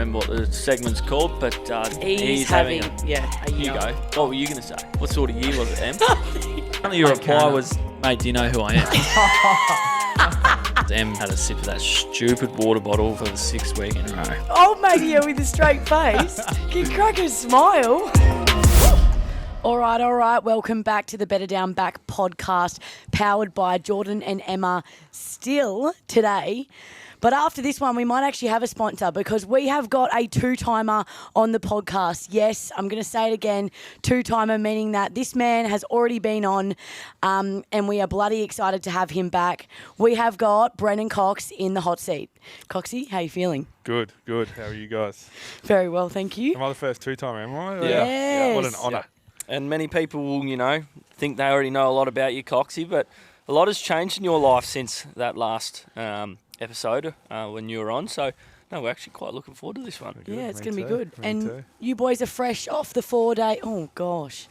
remember what the segment's called, but he's having a year. Here you go. What were you going to say? What sort of year was it, Em? Apparently your reply was, mate, do you know who I am? Em had a sip of that stupid water bottle for the 6th week in a row. Oh, mate, yeah, with a straight face. Can crack a smile. All right. Welcome back to the Better Down Back podcast, powered by Jordan and Emma still today. But after this one, we might actually have a sponsor because we have got a two-timer on the podcast. Yes, I'm going to say it again, two-timer, meaning that this man has already been on and we are bloody excited to have him back. We have got Brennan Cox in the hot seat. Coxy, how are you feeling? Good. How are you guys? Very well, thank you. Am I the first two-timer, am I? Yes. What an honour. And many people will, think they already know a lot about you, Coxy, but a lot has changed in your life since that last episode when you were on. So, no, we're actually quite looking forward to this one. Yeah, it's going to be good. And you boys are fresh off the 4-day. Oh, gosh.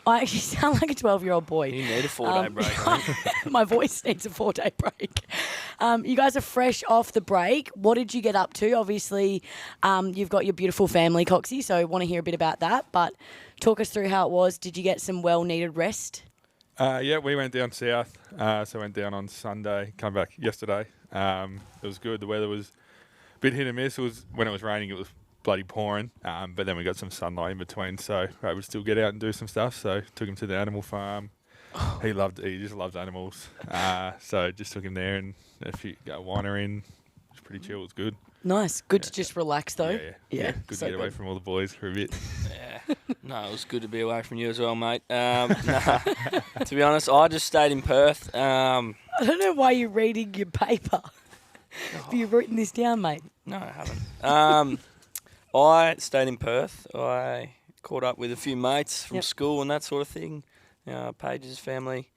I actually sound like a 12-year-old boy. You need a 4-day break. My voice needs a 4-day break. You guys are fresh off the break. What did you get up to? Obviously, you've got your beautiful family, Coxy, so I want to hear a bit about that. But talk us through how it was. Did you get some well-needed rest? Yeah, we went down south. So went down on Sunday, come back yesterday. It was good. The weather was a bit hit and miss. When it was raining, it was bloody pouring. But then we got some sunlight in between, so we would still get out and do some stuff. So took him to the animal farm. He just loves animals. So just took him there and got a winery in. It was pretty chill. It was good. Nice. Good to just relax, though. Yeah. Good to get away from all the boys for a bit. Yeah. No, it was good to be away from you as well, mate. To be honest, I just stayed in Perth. I don't know why you're reading your paper. Have you written this down, mate? No, I haven't. I stayed in Perth. I caught up with a few mates from school and that sort of thing. Paige's family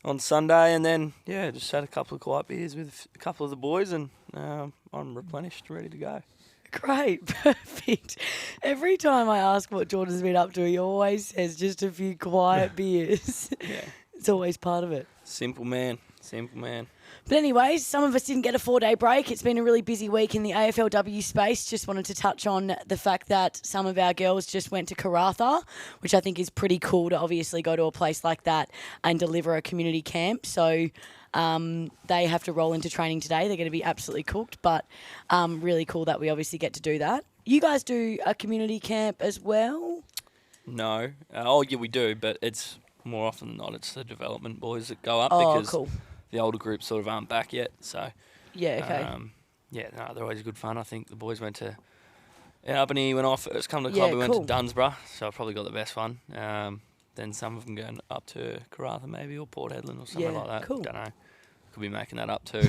on Sunday, and then just had a couple of quiet beers with a couple of the boys, and I'm replenished, ready to go. Great, perfect. Every time I ask what Jordan's been up to, he always says just a few quiet beers. Yeah, it's always part of it. Simple man. But anyways, some of us didn't get a 4-day break. It's been a really busy week in the AFLW space. Just wanted to touch on the fact that some of our girls just went to Karratha, which I think is pretty cool to obviously go to a place like that and deliver a community camp. So they have to roll into training today. They're going to be absolutely cooked, but really cool that we obviously get to do that. You guys do a community camp as well? No. We do, but it's more often than not, it's the development boys that go up because cool. The older groups sort of aren't back yet. So yeah, okay. They're always good fun. I think the boys went to Albany when I first come to the club. We went to Dunsborough, so I probably got the best fun. Then some of them going up to Karratha maybe, or Port Hedland or something like that. Cool. Don't know. Could be making that up too.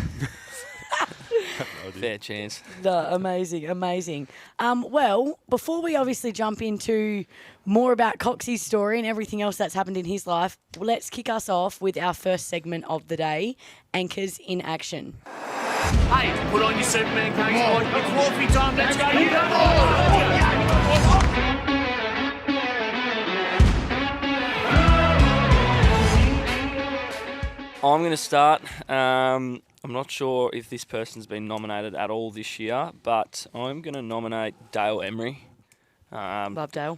Fair chance. No, amazing. Well, before we obviously jump into more about Coxie's story and everything else that's happened in his life, let's kick us off with our first segment of the day, Anchors in Action. Hey, put on your Superman coats, boy. It's Wolfie time. Let's go. You I'm going to start. I'm not sure if this person's been nominated at all this year, but I'm going to nominate Dale Emery. Love Dale.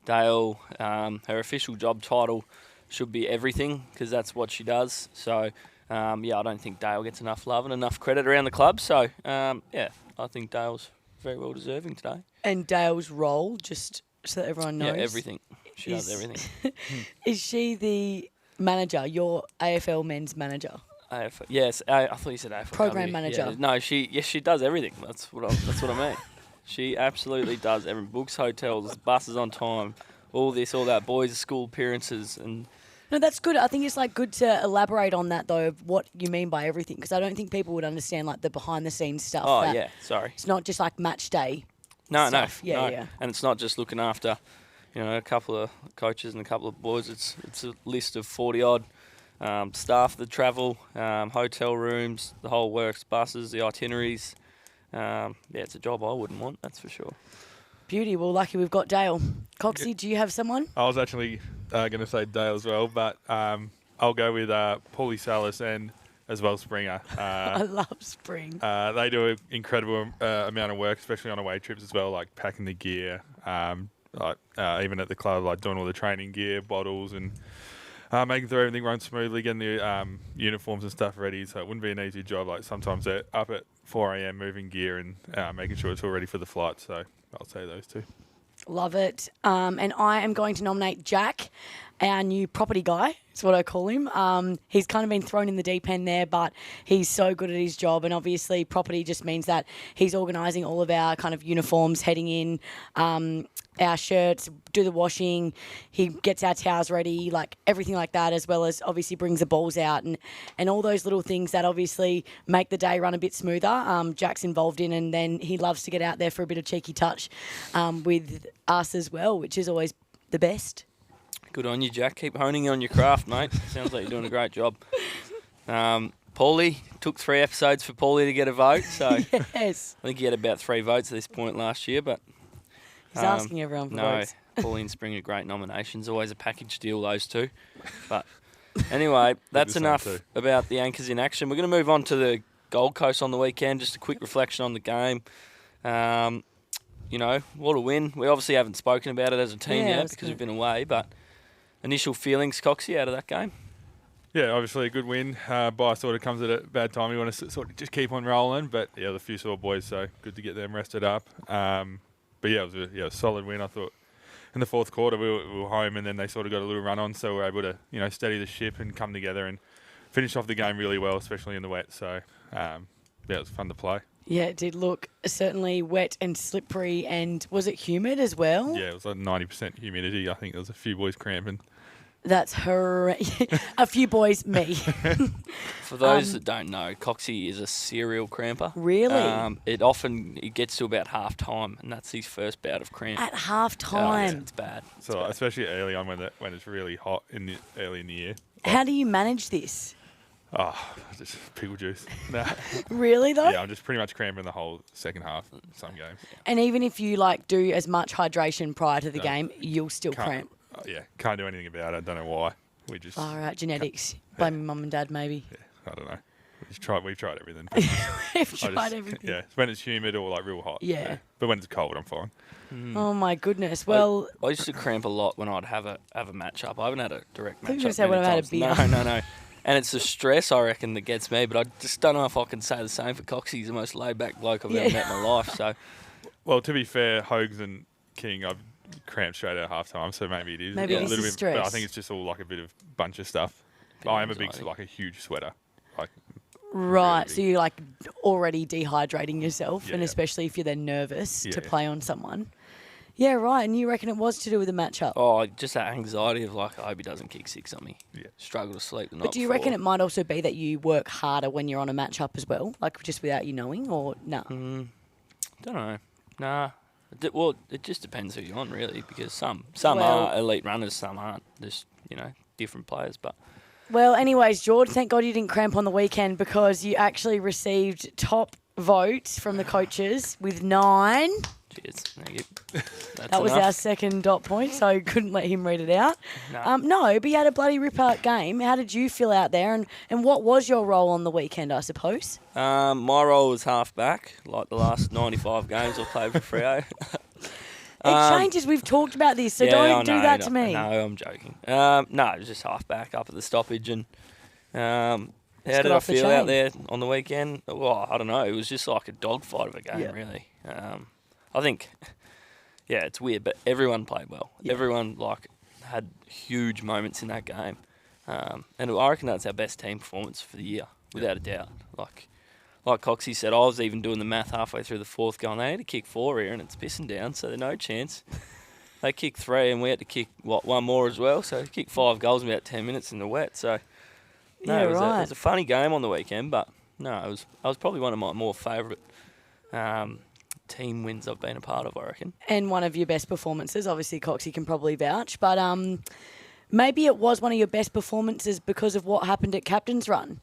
Dale, her official job title should be everything because that's what she does. So, I don't think Dale gets enough love and enough credit around the club. So, I think Dale's very well deserving today. And Dale's role, just so that everyone knows? Yeah, everything. She does everything. Is she the manager, your AFL men's manager? Yes, I thought you said AFL. Program manager. Yeah, no, she does everything. That's what I mean. She absolutely does everything. Books hotels, buses on time, all this, all that. Boys' school appearances and. No, that's good. I think it's good to elaborate on that though, of what you mean by everything, because I don't think people would understand the behind the scenes stuff. Oh yeah, sorry. It's not just match day. No, stuff. No. Yeah. And it's not just looking after, a couple of coaches and a couple of boys. It's a list of 40 odd. Staff that travel, hotel rooms, the whole works, buses, the itineraries. It's a job I wouldn't want, that's for sure. Beauty. Well, lucky we've got Dale. Coxie, do you have someone? I was actually going to say Dale as well, but I'll go with Paulie Salas and as well, Springer. I love Spring. They do an incredible amount of work, especially on away trips as well, like packing the gear, even at the club, like doing all the training gear, bottles, and making sure everything runs smoothly, getting the uniforms and stuff ready. So it wouldn't be an easy job. Like sometimes they're up at 4 a.m. moving gear and making sure it's all ready for the flight. So I'll say those two. Love it. And I am going to nominate Jack, our new property guy. That's what I call him. He's kind of been thrown in the deep end there, but he's so good at his job. And obviously property just means that he's organising all of our kind of uniforms heading in, our shirts, do the washing. He gets our towels ready, like everything like that, as well as obviously brings the balls out and all those little things that obviously make the day run a bit smoother. Jack's involved in, and then he loves to get out there for a bit of cheeky touch with us as well, which is always the best. Good on you, Jack. Keep honing on your craft, mate. Sounds like you're doing a great job. Paulie, took 3 episodes for Paulie to get a vote. So Yes. I think he had about 3 votes at this point last year. But He's asking everyone for votes. Paulie and Spring are great nominations. Always a package deal, those two. But anyway, that's enough about the anchors in action. We're going to move on to the Gold Coast on the weekend. Just a quick reflection on the game. You know, what a win. We obviously haven't spoken about it as a team yet because we've been away, but initial feelings, Coxy, out of that game? Yeah, obviously a good win. Bye sort of comes at a bad time. We want to sort of just keep on rolling, but yeah, the few sore boys, so good to get them rested up. But yeah, it was a solid win. I thought in the fourth quarter we were home, and then they sort of got a little run on, so we were able to steady the ship and come together and finish off the game really well, especially in the wet. So yeah, it was fun to play. Yeah, it did look certainly wet and slippery, and was it humid as well? Yeah, it was like 90% humidity. I think there was a few boys cramping. That's her. A few boys, me. For those that don't know, Coxy is a serial cramper. Really? It gets to about half time, and that's his first bout of cramp. At half time. It's bad. So bad. Especially early on when it's really hot early in the year. How do you manage this? Oh, just pickle juice. Nah. Really though? Yeah, I'm just pretty much cramping the whole second half some games. And even if you do as much hydration prior to the game, you'll still cramp. Can't do anything about it. I don't know why. We just. All right, genetics. Blame your mum and dad maybe. Yeah, I don't know. We've tried everything. We've tried everything. Yeah, when it's humid or real hot. Yeah. But when it's cold, I'm fine. Oh my goodness. Well, I used to cramp a lot when I'd have a match up. I haven't had a direct match up. You were going to say when I've had a beer. No. And it's the stress, I reckon, that gets me. But I just don't know if I can say the same for Coxie. He's the most laid-back bloke I've ever met in my life. So, well, to be fair, Hogs and King, I've cramped straight at half time, so maybe it is maybe a little bit. Stress. But I think it's just all like a bit of bunch of stuff. I am a huge sweater. Right, so you're already dehydrating yourself, and especially if you're then nervous to play on someone. Yeah, right. And you reckon it was to do with the matchup? Oh, just that anxiety of I hope he doesn't kick 6 on me. Yeah. Struggle to sleep the night But do you before. reckon it might also be that you work harder when you're on a matchup as well? Just without you knowing, or no? Don't know. Nah. Well, it just depends who you're on, really, because some are elite runners, some aren't. There's, different players, but... Well, anyways, George, thank God you didn't cramp on the weekend because you actually received top votes from the coaches with 9. Cheers. Thank you. That was our second dot point, so couldn't let him read it out. No, but you had a bloody ripper game. How did you feel out there, and what was your role on the weekend, I suppose? My role was half-back, like the last 95 games I've played for Freo. It changes. We've talked about this, so don't do that to me. No, I'm joking. No, it was just half-back up at the stoppage. And how did I feel out there on the weekend? Well, I don't know. It was just like a dogfight of a game, really. I think, it's weird, but everyone played well. Yeah. Everyone, had huge moments in that game. And I reckon that's our best team performance for the year, without a doubt. Like Coxie said, I was even doing the math halfway through the fourth going, they had to kick 4 here and it's pissing down, so there's no chance. They kicked 3 and we had to kick, 1 more as well, so we kicked 5 goals in about 10 minutes in the wet. So, it was a funny game on the weekend, but no, I was probably one of my more favourite team wins I've been a part of, I reckon. And one of your best performances. Obviously, Coxie can probably vouch. But maybe it was one of your best performances because of what happened at Captain's Run.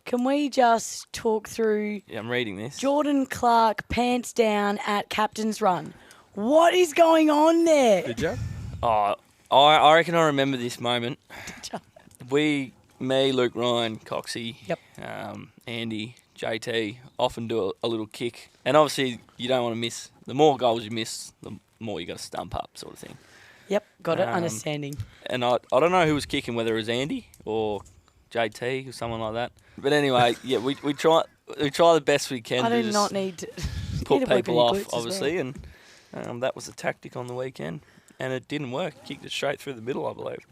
Can we just talk through... Yeah, I'm reading this. Jordan Clark pants down at Captain's Run. What is going on there? Did you? Oh, I reckon I remember this moment. me, Luke Ryan, Coxy, Yep. Andy, JT often do a little kick. And obviously, you don't want to miss. The more goals you miss, the more you got to stump up, sort of thing. Yep, got it. Understanding. And I don't know who was kicking, whether it was Andy or JT or someone like that. But anyway, yeah, we try the best we can. I to do not need to put need to whip people any off, glutes as obviously, well. and that was the tactic on the weekend, and it didn't work. Kicked it straight through the middle, I believe.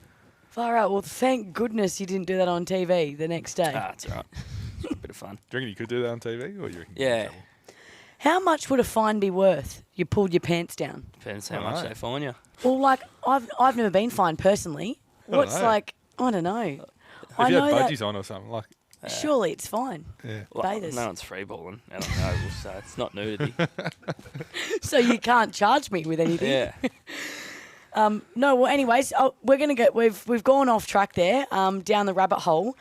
Far out. Well, thank goodness you didn't do that on TV the next day. It's all right. It's a bit of fun. Do you reckon you could do that on TV? Or you reckon you'd Yeah. be in trouble? How much would a fine be worth? You pulled your pants down. Depends how I much know. they fine you. Well, like I've never been fined personally. don't What's know. like? I don't know. If I you know had that. budgies on or something, like, Surely it's fine. yeah. Well, Bathers. no one's freeballing out on the oval, so it's not nudity. So you can't charge me with anything. Yeah. No. Well, anyways, we're gonna go. We've gone off track there. Down the rabbit hole.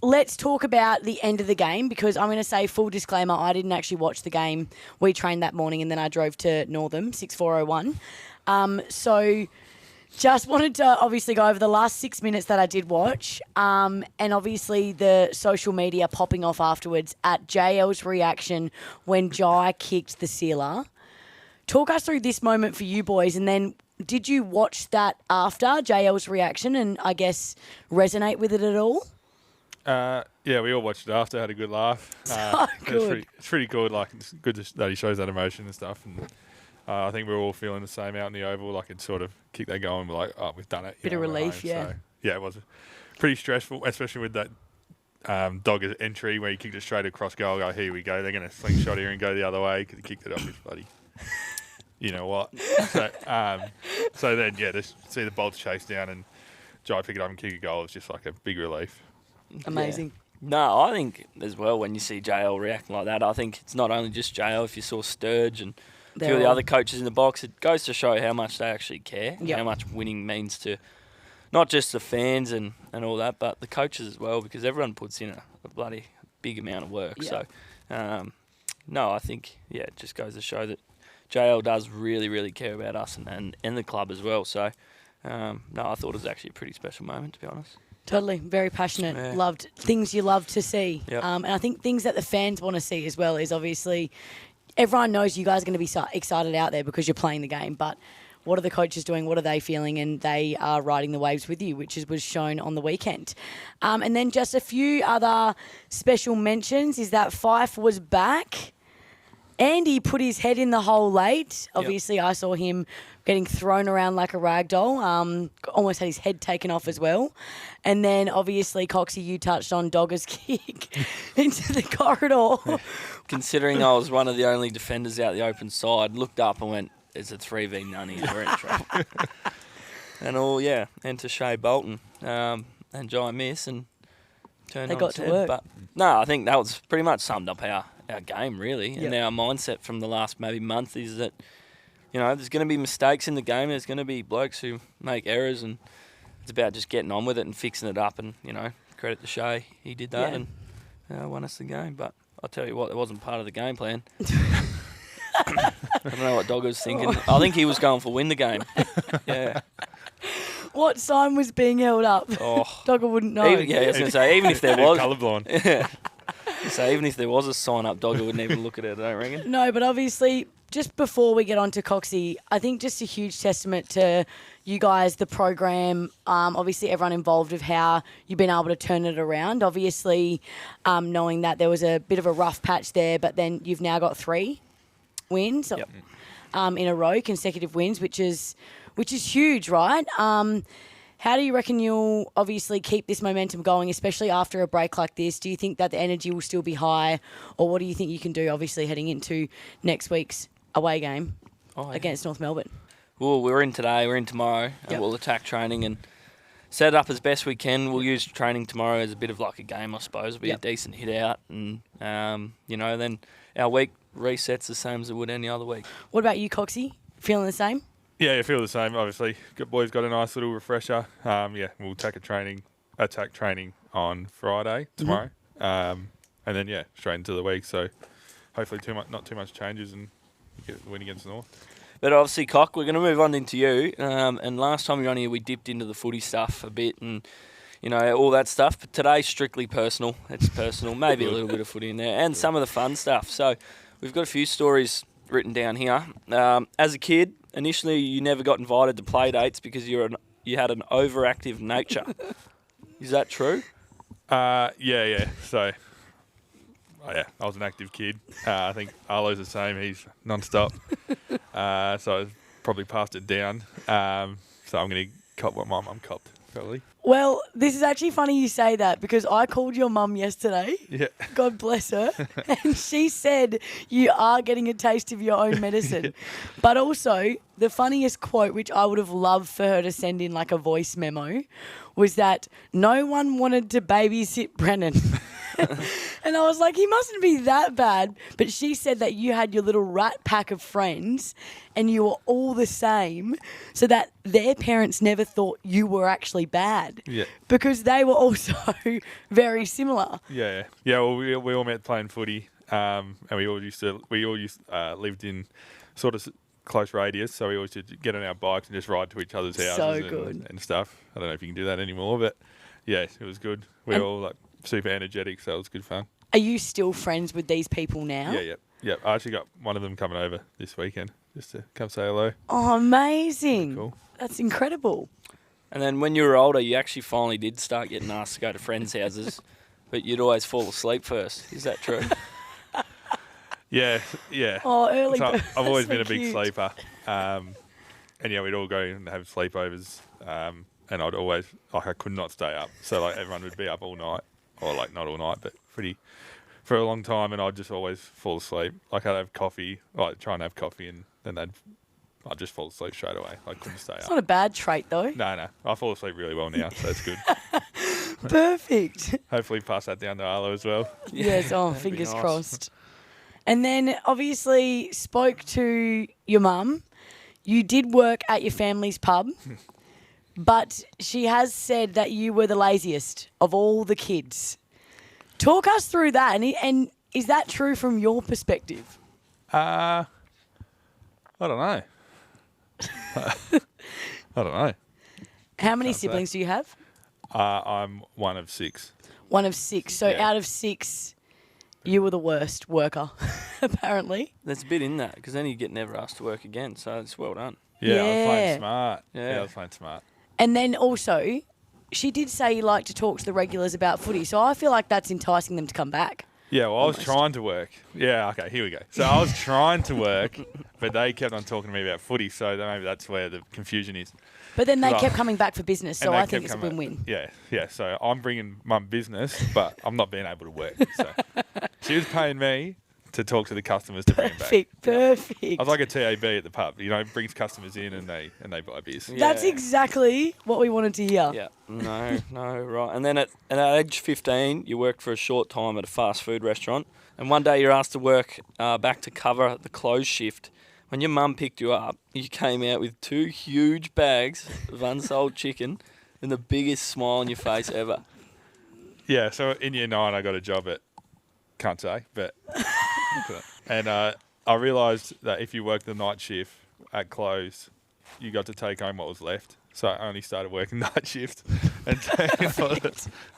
Let's talk about the end of the game because I'm going to say full disclaimer, I didn't actually watch the game. We trained that morning and then I drove to Northam, 6401. So just wanted to obviously go over the last 6 minutes that I did watch and obviously the social media popping off afterwards at JL's reaction when Jai kicked the sealer. Talk us through this moment for you boys and then did you watch that after JL's reaction and I guess resonate with it at all? Yeah, we all watched it after, had a good laugh. Good. It's pretty good. Like, it's good that he shows that emotion and stuff. And I think we're all feeling the same out in the oval. Like, it sort of kicked that going. We're like, oh, we've done it. Bit of we're relief, home. yeah. So, yeah, it was pretty stressful, especially with that Doggers entry where he kicked it straight across goal. Go, here we go. They're going to slingshot here and go the other way because he kicked it off his bloody. You know what? So then, yeah, to see the bolts chase down and Jai pick it up and kick a goal was just like a big relief. Amazing. Yeah. No, I think as well when you see JL reacting like that, I think it's not only just JL. If you saw Sturge and a few of the other coaches in the box, it goes to show how much they actually care, Yep. how much winning means to not just the fans and all that, but the coaches as well, because everyone puts in a bloody big amount of work. Yeah. So, no, I think, yeah, it just goes to show that JL does really, really care about us and the club as well. So, no, I thought it was actually a pretty special moment, to be honest. Totally. Very passionate. Yeah. Loved things you love to see. Yep. And I think things that the fans want to see as well is obviously everyone knows you guys are going to be so excited out there because you're playing the game. But what are the coaches doing? What are they feeling? And they are riding the waves with you, which was shown on the weekend. And then just a few other special mentions is that Fife was back. Andy put his head in the hole late. Obviously, I saw him getting thrown around like a rag doll. Almost had his head taken off as well. And then, obviously, Coxy, you touched on Dogger's kick into the corridor. Considering I was one of the only defenders out the open side, looked up and went, it's a 3v nunny, we're in trouble. And enter Shea Bolton and Jai miss and turned They on got its to head. work. But no, I think that was pretty much summed up our game, really. Yep. And our mindset from the last maybe month is that, there's going to be mistakes in the game. There's going to be blokes who make errors, and it's about just getting on with it and fixing it up. And, credit to Shea. He did that and won us the game. But I'll tell you what, it wasn't part of the game plan. I don't know what Dogger was thinking. I think he was going for win the game. Yeah. What sign was being held up? Oh. Dogger wouldn't know. I was going to say, even if there was... Colourblind. So even if there was a sign up, Dogger wouldn't even look at it, I don't reckon. No, but obviously, just before we get on to Coxie, I think just a huge testament to you guys, the program, obviously everyone involved of how you've been able to turn it around. Obviously, knowing that there was a bit of a rough patch there, but then you've now got 3 wins in a row, consecutive wins, which is huge, right? How do you reckon you'll obviously keep this momentum going, especially after a break like this? Do you think that the energy will still be high, or what do you think you can do, obviously, heading into next week's away game against North Melbourne? Well, we're in today, we're in tomorrow, and we'll attack training and set it up as best we can. We'll use training tomorrow as a bit of like a game, I suppose. It'll be a decent hit out, and, then our week resets the same as it would any other week. What about you, Coxie? Feeling the same? Yeah, I feel the same. Obviously, boys got a nice little refresher. We'll attack training on Friday tomorrow, and then straight into the week. So hopefully, not too much changes, and get the win against the North. But obviously, Cock, we're going to move on into you. And last time you were on here, we dipped into the footy stuff a bit, and all that stuff. But today's strictly personal. It's personal. Maybe a little bit of footy in there and some of the fun stuff. So we've got a few stories written down here. As a kid, initially you never got invited to play dates because you had an overactive nature. Is that true? Yeah. So, I was an active kid. I think Arlo's the same. He's non-stop. So I probably passed it down. So I'm going to cop what my mum copped, probably. Well, this is actually funny you say that because I called your mum yesterday. Yeah. God bless her. And she said you are getting a taste of your own medicine. Yeah. But also, the funniest quote, which I would have loved for her to send in like a voice memo, was that no one wanted to babysit Brennan. And I was like, he mustn't be that bad. But she said that you had your little rat pack of friends and you were all the same so that their parents never thought you were actually bad. Yeah. Because they were also very similar. Yeah. Well, we all met playing footy, and we all lived in sort of close radius, so we always used to get on our bikes and just ride to each other's houses and stuff. I don't know if you can do that anymore, but yeah, it was good. We were all like super energetic, so it was good fun. Are you still friends with these people now? Yeah. I actually got one of them coming over this weekend just to come say hello. Oh, amazing. Cool. That's incredible. And then when you were older, you actually finally did start getting asked to go to friends' houses, but you'd always fall asleep first. Is that true? Yeah. Oh, early So bird. I've always That's been so a big cute. sleeper. And we'd all go and have sleepovers. And I'd always, I could not stay up. So, everyone would be up all night. Or, not all night, but for a long time. And I'd just always fall asleep. I'd have coffee, try and have coffee, and then I'd just fall asleep straight away. I couldn't stay It's up. not a bad trait, though. No. I fall asleep really well now, so that's good. Perfect. Hopefully pass that down to Arlo as well. Yes, that'd be fingers nice. crossed. And then obviously spoke to your mum. You did work at your family's pub, but she has said that you were the laziest of all the kids. Talk us through that, and is that true from your perspective? I don't know. I don't know. How many Can't say. siblings do you have? I'm one of 6. One of 6. So Yeah. out of 6, you were the worst worker, apparently. There's a bit in that because then you get never asked to work again. So it's well done. Yeah, I was Yeah. playing smart. Yeah. I was playing smart. And then also, she did say you like to talk to the regulars about footy, so I feel like that's enticing them to come back. Yeah, well, I was Almost. trying to work. Yeah, okay, here we go. So I was trying to work, but they kept on talking to me about footy, so maybe that's where the confusion is. But then they Right. kept coming back for business, so And they I think kept it's a coming- win-win. Yeah. So I'm bringing mum business, but I'm not being able to work. So she was paying me to talk to the customers to bring them back. Perfect. I was like a TAB at the pub. Brings customers in and they buy beers. Yeah. That's exactly what we wanted to hear. Yeah. No, right. And then at age 15, you worked for a short time at a fast food restaurant. And one day you're asked to work back to cover the close shift. When your mum picked you up, you came out with 2 huge bags of unsold chicken and the biggest smile on your face ever. Yeah, so in year 9, I got a job at, can't say, but, and I realised that if you worked the night shift at close, you got to take home what was left. So I only started working night shift and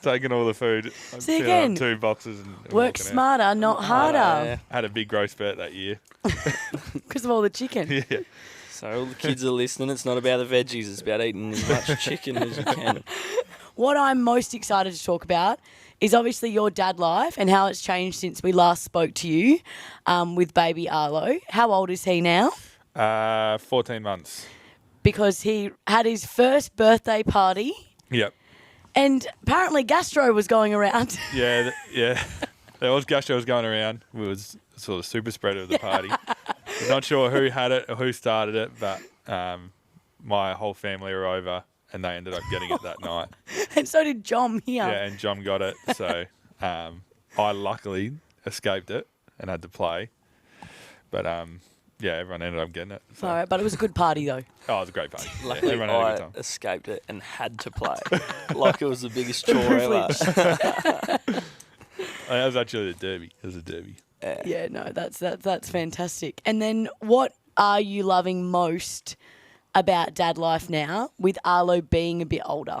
taking all the food. So filling up again, 2 boxes and Work walking out. smarter, not harder, Yeah. Had a big growth spurt that year. because of all the chicken. Yeah. So all the kids are listening. It's not about the veggies. It's about eating as much chicken as you can. What I'm most excited to talk about is obviously your dad life and how it's changed since we last spoke to you with baby Arlo. How old is he now? 14 months. Because he had his first birthday party Yep. and apparently gastro was going around. Yeah. There was gastro was going around. We was sort of super spreader of the party. We're not sure who had it or who started it, but my whole family were over and they ended up getting it that night. And so did John here. Yeah, and John got it. So I luckily escaped it and had to play. But yeah, everyone ended up getting it. So. All right, but it was a good party though. Oh, it was a great party. Yeah, Luckily, everyone had a I good time. escaped it and had to play. Like it was the biggest chore ever. That was actually the derby. It was a derby. Yeah, no, that's fantastic. And then what are you loving most about dad life now with Arlo being a bit older?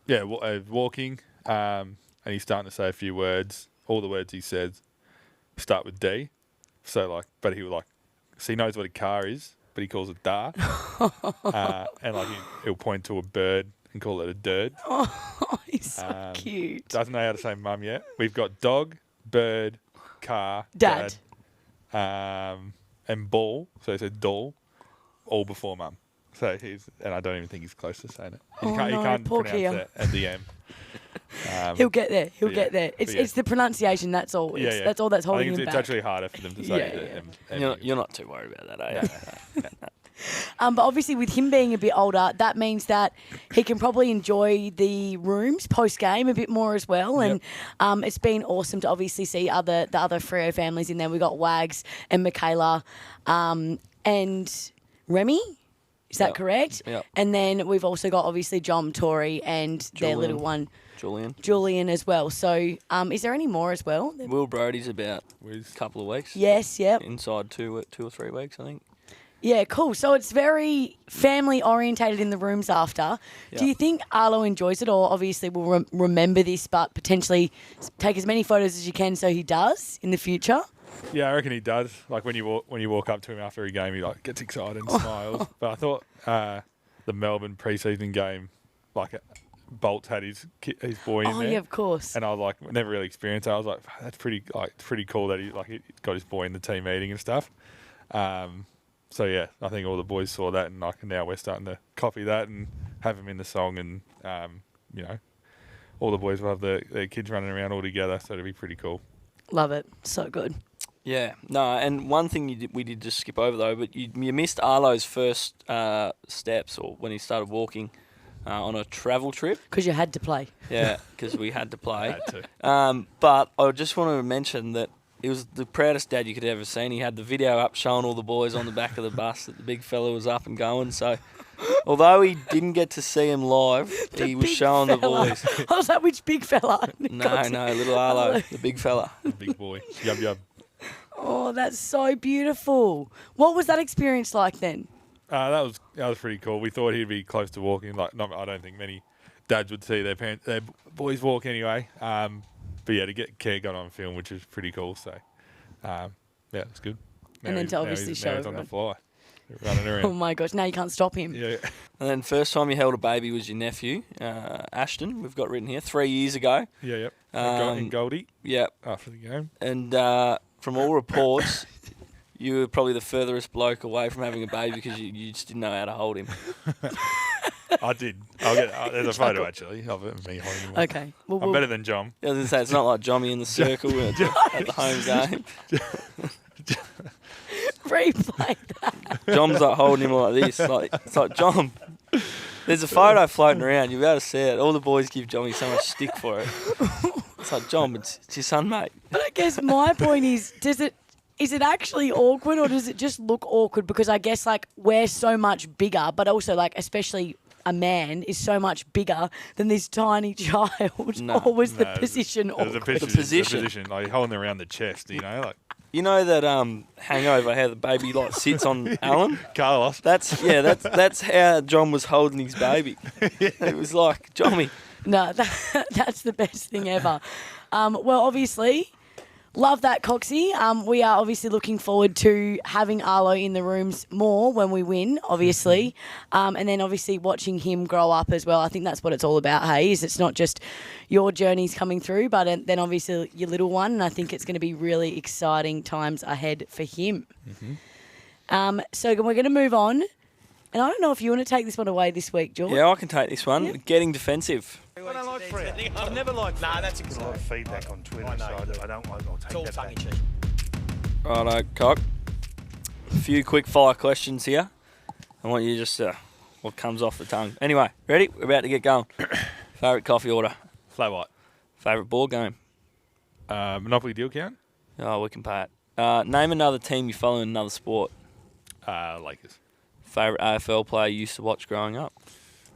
Yeah, walking, and he's starting to say a few words. All the words he says start with D. So but so he knows what a car is, but he calls it da. And he'll point to a bird and call it a dird. Oh, he's so cute. Doesn't know how to say mum yet. We've got dog, bird, car, Dad. And ball. So he said doll, all before mum. So and I don't even think he's close to saying it. He can't poor pronounce Kia. it at the M. He'll get there. He'll get there. It's the pronunciation. That's all. That's all that's holding him it's back. actually harder for them to say M. You're not too worried about that, are you? But obviously with him being a bit older, that means that he can probably enjoy the rooms post-game a bit more as well. And it's been awesome to obviously see the other Freo families in there. We've got Wags and Michaela and Remy. Is that correct? Yep. And then we've also got obviously John, Tori, and their little one, Julian as well. So is there any more as well? Will Brodie's about a couple of weeks. Yes, yep. Inside 2 or 3 weeks, I think. Yeah, cool. So it's very family orientated in the rooms after. Yep. Do you think Arlo enjoys it, or obviously will remember this, but potentially take as many photos as you can so he does in the future? Yeah, I reckon he does. Like when you walk up to him after a game, he gets excited and smiles. But I thought the Melbourne preseason game, Bolts had his boy in there. Oh yeah, of course. And I was never really experienced it. I was like, that's pretty cool that he got his boy in the team meeting and stuff. So yeah, I think all the boys saw that, and now we're starting to copy that and have him in the song, and all the boys will have their kids running around all together. So it'll be pretty cool. Love it. So good. Yeah, no, and one thing we did just skip over though, but you missed Arlo's first steps, or when he started walking on a travel trip. Because you had to play. Yeah, because we had to play. Had to. But I just want to mention that it was the proudest dad you could ever seen. He had the video up showing all the boys on the back of the bus that the big fella was up and going. So although he didn't get to see him live, he was showing the boys. I was like, which big fella? No, little Arlo, the big fella. The big boy. Yub yub. Oh, that's so beautiful. What was that experience like then? That was pretty cool. We thought he'd be close to walking. I don't think many dads would see their boys walk anyway. But yeah, to get Care got on film, which is pretty cool. So yeah, it's good. And then to obviously show he's on the everyone. fly, running around. Oh my gosh, now you can't stop him. Yeah. And then first time you held a baby was your nephew, Ashton. We've got written here 3 years ago. Yeah, yep. In Goldie. Yep. After the game. And from all reports, you were probably the furthest bloke away from having a baby because you just didn't know how to hold him. I did. There's a photo actually of me holding him. Okay. Well, I'm better than John. I was going to say, it's not like Jommy in the circle at the home game. replay that. Jom's holding him like this. It's like, Jom, there's a photo floating around. You'll be able to see it. All the boys give Jommy so much stick for it. It's like, Jom, it's your son, mate. But I guess my point is it actually awkward, or does it just look awkward? Because I guess we're so much bigger, but also especially a man is so much bigger than this tiny child. No. Or was the position awkward? The position, like holding around the chest, You know that Hangover, how the baby sits on Alan? Carlos. That's how John was holding his baby. It was like, Jommy. No, that's the best thing ever. Well, obviously, love that, Coxy. We are obviously looking forward to having Arlo in the rooms more when we win, obviously. And then obviously watching him grow up as well. I think that's what it's all about, hey, is it's not just your journeys coming through, but then obviously your little one. And I think it's going to be really exciting times ahead for him. Mm-hmm. So we're going to move on. And I don't know if you want to take this one away this week, George. Yeah, I can take this one. Yeah. Getting defensive. I don't like Fred. I've never liked Fred. That's a lot of feedback on Twitter, so I don't like. I'll take that back. Righto, Cock. A few quick fire questions here. I want you just what comes off the tongue. Anyway, ready? We're about to get going. Favourite coffee order? Flat white. Favourite board game? Monopoly deal count? Oh, we can pay it. Name another team you follow in another sport. Lakers. Favourite AFL player you used to watch growing up?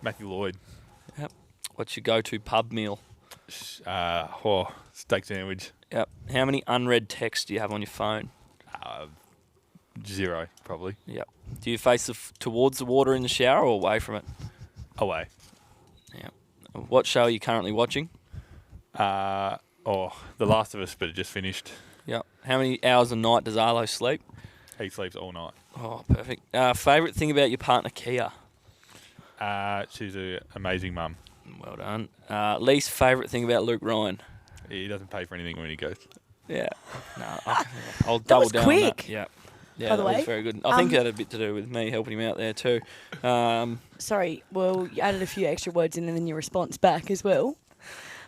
Matthew Lloyd. Yep. What's your go-to pub meal? Steak sandwich. Yep. How many unread texts do you have on your phone? 0, probably. Yep. Do you face towards the water in the shower or away from it? Away. Yep. What show are you currently watching? The Last of Us, but it just finished. Yep. How many hours a night does Arlo sleep? He sleeps all night. Oh, perfect. Favourite thing about your partner, Kia? She's an amazing mum. Well done. Least favourite thing about Luke Ryan? He doesn't pay for anything when he goes. Yeah. No, I'll double was down quick, on that. Yeah. Yeah, by the that was way. very good. I think it had a bit to do with me helping him out there too. Sorry, well, you added a few extra words in and then your response back as well.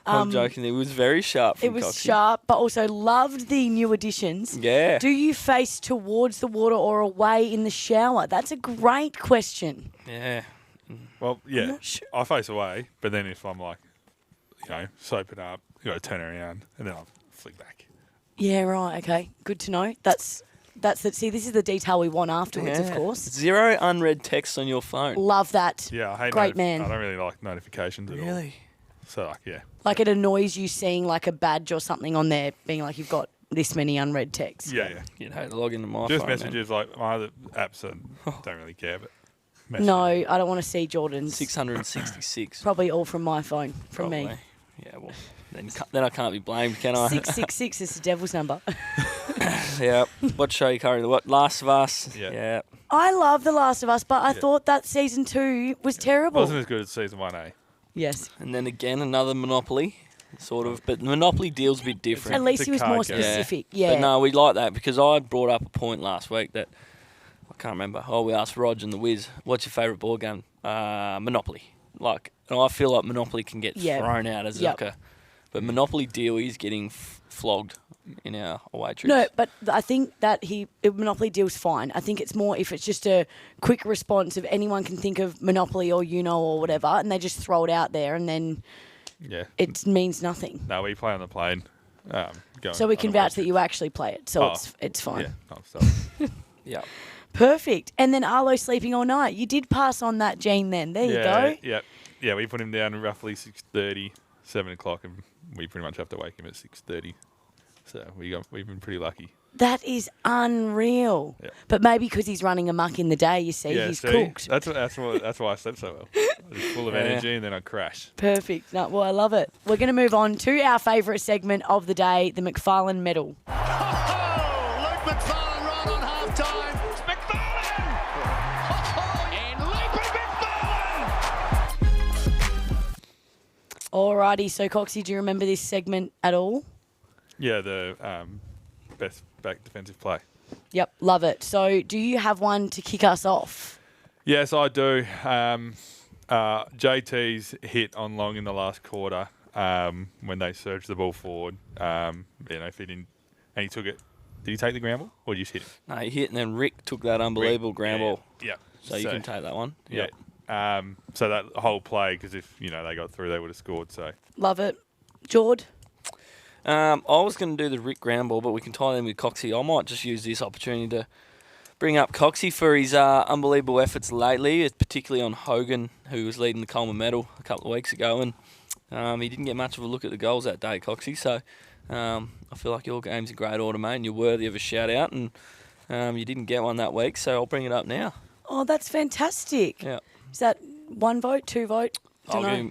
I'm joking. It was very sharp from It was Coxy. sharp, but also loved the new additions. Yeah. Do you face towards the water or away in the shower? That's a great question. Yeah. Well, yeah, not sure. I face away, but then if I'm like, soaping up, you got to turn around and then I'll flick back. Yeah, right. Okay, good to know. That's it. See, this is the detail we want afterwards, of Yeah. course. 0 unread texts on your phone. Love that. Yeah, I hate Great man. I don't really like notifications at all. So, yeah. Like it annoys you seeing like a badge or something on there, being like you've got this many unread texts. Yeah. You'd hate to log into my Just phone. messages like my other apps don't really care, but messages. No, I don't want to see Jordan's. 666. Probably all from my phone, from Probably. me. Yeah, well, then I can't be blamed, can I? 666 is the devil's number. Yeah. What show you currently? What? Last of Us? Yeah. I love The Last of Us, but I thought that season 2 was terrible. Wasn't as good as season 1A. Yes. And then again, another Monopoly, sort of. But Monopoly deal's a bit different. At least It's a he was card more game. specific. Yeah. But no, we like that because I brought up a point last week that I can't remember. Oh, we asked Rog and the Wiz, what's your favourite board game? Monopoly. And I feel like Monopoly can get thrown out as but Monopoly deal is getting flogged in our away trips. No, but I think that Monopoly deal's fine. I think it's more if it's just a quick response of anyone can think of Monopoly or or whatever, and they just throw it out there, and then Yeah. it means nothing. No, we play on the plane. So we can vouch that you actually play it, so it's fine. Yeah, non-stop. Yeah. Perfect. And then Arlo sleeping all night. You did pass on that gene then. There you go. Yeah, we put him down at roughly 6:30, 7 o'clock, and we pretty much have to wake him at 6:30. So we've been pretty lucky. That is unreal. Yeah. But maybe because he's running amok in the day, you see, Yeah, he's see, cooked. That's why I slept so well. I was full of energy, and then I crash. Perfect. No, well, I love it. We're going to move on to our favourite segment of the day, the McFadden Medal. Oh, Luke McFadden right on half-time. It's McFadden! And leaping McFadden! Alrighty, so Coxy, do you remember this segment at all? Yeah, the best back defensive play. Yep, love it. So do you have one to kick us off? Yes, I do. JT's hit on long in the last quarter when they surged the ball forward. If he didn't, and he took it. Did he take the ground ball or did he just hit it? No, he hit and then Rick took that unbelievable ground ball. Yeah. So you can take that one. Yeah. So that whole play, because if they got through, they would have scored. So Love it. Jord? I was going to do the Rick ground ball, but we can tie them with Coxy. I might just use this opportunity to bring up Coxy for his unbelievable efforts lately, particularly on Hogan, who was leading the Coleman medal a couple of weeks ago, and he didn't get much of a look at the goals that day, Coxy. So I feel like your game's in great order, mate, and you're worthy of a shout-out, and you didn't get one that week, so I'll bring it up now. Oh, that's fantastic. Yeah. Is that 1 vote, 2 vote?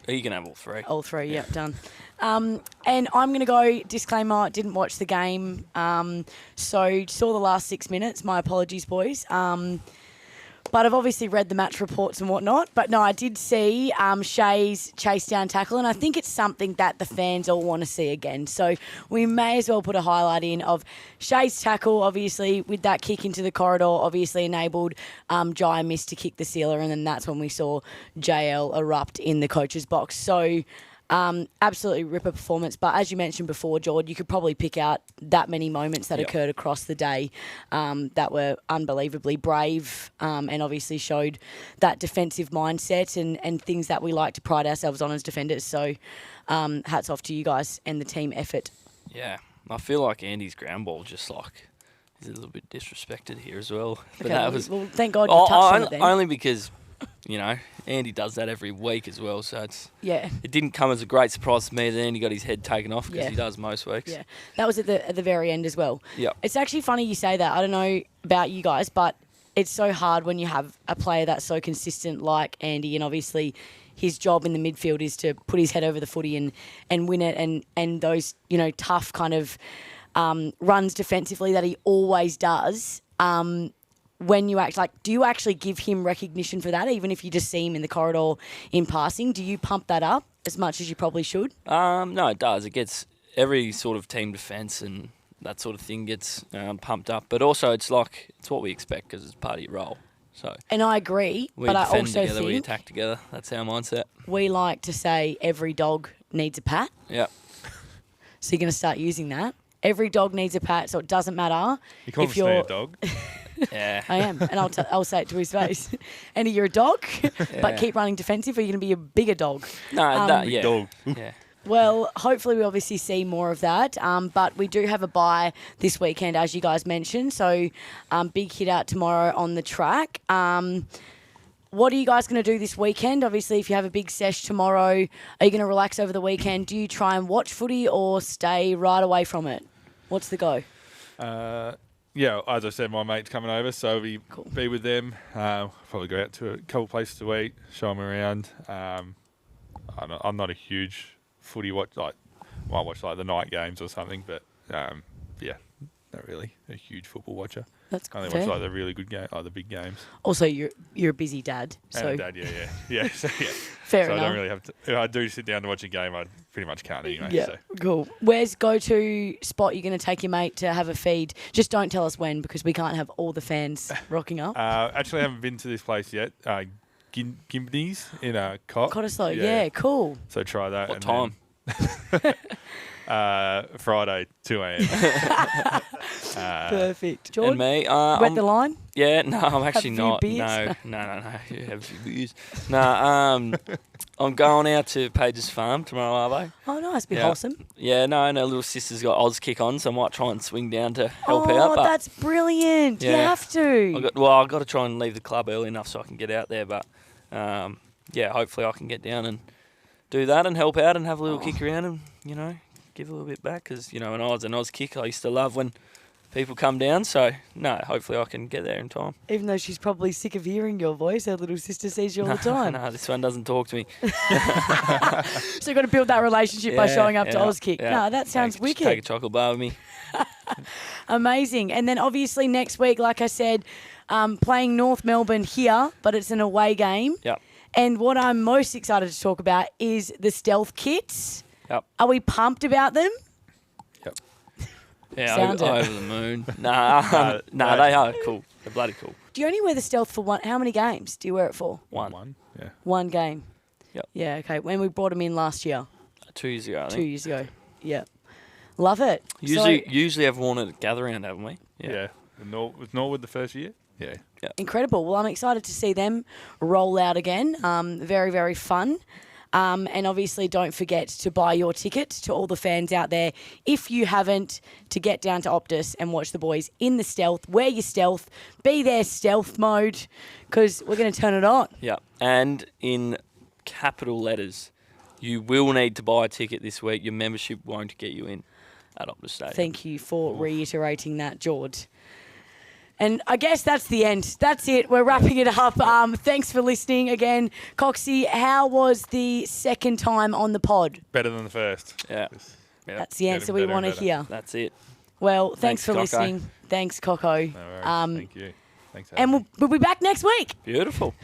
He can have all three. All three, yep, done. And I'm going to go, disclaimer, didn't watch the game, so saw the last 6 minutes. My apologies, boys. But I've obviously read the match reports and whatnot. But no, I did see Shea's chase down tackle, and I think it's something that the fans all want to see again. So we may as well put a highlight in of Shea's tackle, obviously, with that kick into the corridor, obviously enabled Jai Miss to kick the sealer, and then that's when we saw JL erupt in the coach's box. So absolutely ripper performance. But as you mentioned before, George, you could probably pick out that many moments that occurred across the day that were unbelievably brave and obviously showed that defensive mindset and things that we like to pride ourselves on as defenders. So hats off to you guys and the team effort. Yeah, I feel like Andy's ground ball just is a little bit disrespected here as well. But Okay, that was well, thank God you touched on it then. only because Andy does that every week as well, so it didn't come as a great surprise to me that Andy got his head taken off because he does most weeks. Yeah, that was at the very end as well. Yeah, it's actually funny you say that. I don't know about you guys, but it's so hard when you have a player that's so consistent like Andy, and obviously his job in the midfield is to put his head over the footy and win it, and those, you know, tough kind of runs defensively that he always does. When you do you actually give him recognition for that, even if you just see him in the corridor in passing? Do you pump that up as much as you probably should? No, it does. It gets every sort of team defence and that sort of thing gets pumped up. But also, it's what we expect because it's part of your role. So. And I agree, we but I defend also together, think we attack together. That's our mindset. We like to say every dog needs a pat. Yeah. So you're going to start using that. Every dog needs a pat, so it doesn't matter You call if me you're a dog. Yeah. I am, and I'll say it to his face. Andy, you're a dog, but keep running defensive, or you're going to be a bigger dog. No, yeah. Dog. Yeah. Well, hopefully we obviously see more of that, but we do have a bye this weekend, as you guys mentioned, so big hit out tomorrow on the track. What are you guys going to do this weekend? Obviously, if you have a big sesh tomorrow, are you going to relax over the weekend? Do you try and watch footy or stay right away from it? What's the go? Yeah, as I said, my mate's coming over, so we be with them. Probably go out to a couple places to eat, show them around. I'm not a huge footy watch. Might watch the night games or something, but yeah, not really a huge football watcher. That's I only fair. watch the really good game, the big games. Also, you're a busy dad, so And Dad, yeah. So, yeah. fair So enough. I don't really have to. If I do sit down to watch a game, I pretty much can't anyway. Yeah, So. cool. Where's go-to spot you're going to take your mate to have a feed? Just don't tell us when, because we can't have all the fans rocking up. Actually, I haven't been to this place yet. Gimney's in Cottesloe, yeah, cool. So try that. What and time? Friday, 2 a.m. Perfect. George, And me? wet the line? Yeah, no, I'm actually few not. beers? No. You have a few beers. No, I'm going out to Page's Farm tomorrow, Arvo. Oh, nice, be Yeah. wholesome. Yeah, no, and her little sister's got Oz kick on, so I might try and swing down to help Oh, out. But that's brilliant. You Yeah. have to. I've got to try and leave the club early enough so I can get out there. But yeah, hopefully I can get down and do that and help out and have a little kick around and, you know, give a little bit back. Because, you know, when I was an Oz kick, I used to love when people come down. So, no, hopefully I can get there in time. Even though she's probably sick of hearing your voice, her little sister sees you all the time. No, this one doesn't talk to me. So you've got to build that relationship by Yeah, showing up to yeah, Oz Kick. yeah. No, that sounds Take wicked. a chocolate bar with me. Amazing. And then obviously next week, like I said, playing North Melbourne here, but it's an away game. Yep. And what I'm most excited to talk about is the stealth kits. Yep. Are we pumped about them? Yeah, Sound it. over the moon. Nah, they are cool. They're bloody cool. Do you only wear the stealth for one? How many games do you wear it for? One. Yeah. One game. Yep. Yeah, okay. When we brought them in last year, 2 years ago, I 2 think. years ago. Yeah. Love it. Usually have worn it at Gather Round, haven't we? Yeah. Was Norwood the first year? Yeah. Incredible. Well, I'm excited to see them roll out again. Very, very fun. And obviously don't forget to buy your ticket to all the fans out there. If you haven't, to get down to Optus and watch the boys in the stealth. Wear your stealth. Be their stealth mode because we're going to turn it on. Yeah. And in capital letters, you will need to buy a ticket this week. Your membership won't get you in at Optus Stadium. Thank you for reiterating that, George. And I guess that's the end. That's it. We're wrapping it up. Thanks for listening again. Coxy, how was the second time on the pod? Better than the first. Yeah. That's the answer we want to hear. That's it. Well, thanks for Coco. listening. Thanks, Coco. No worries. Thank you. Thanks, And we'll be back next week. Beautiful.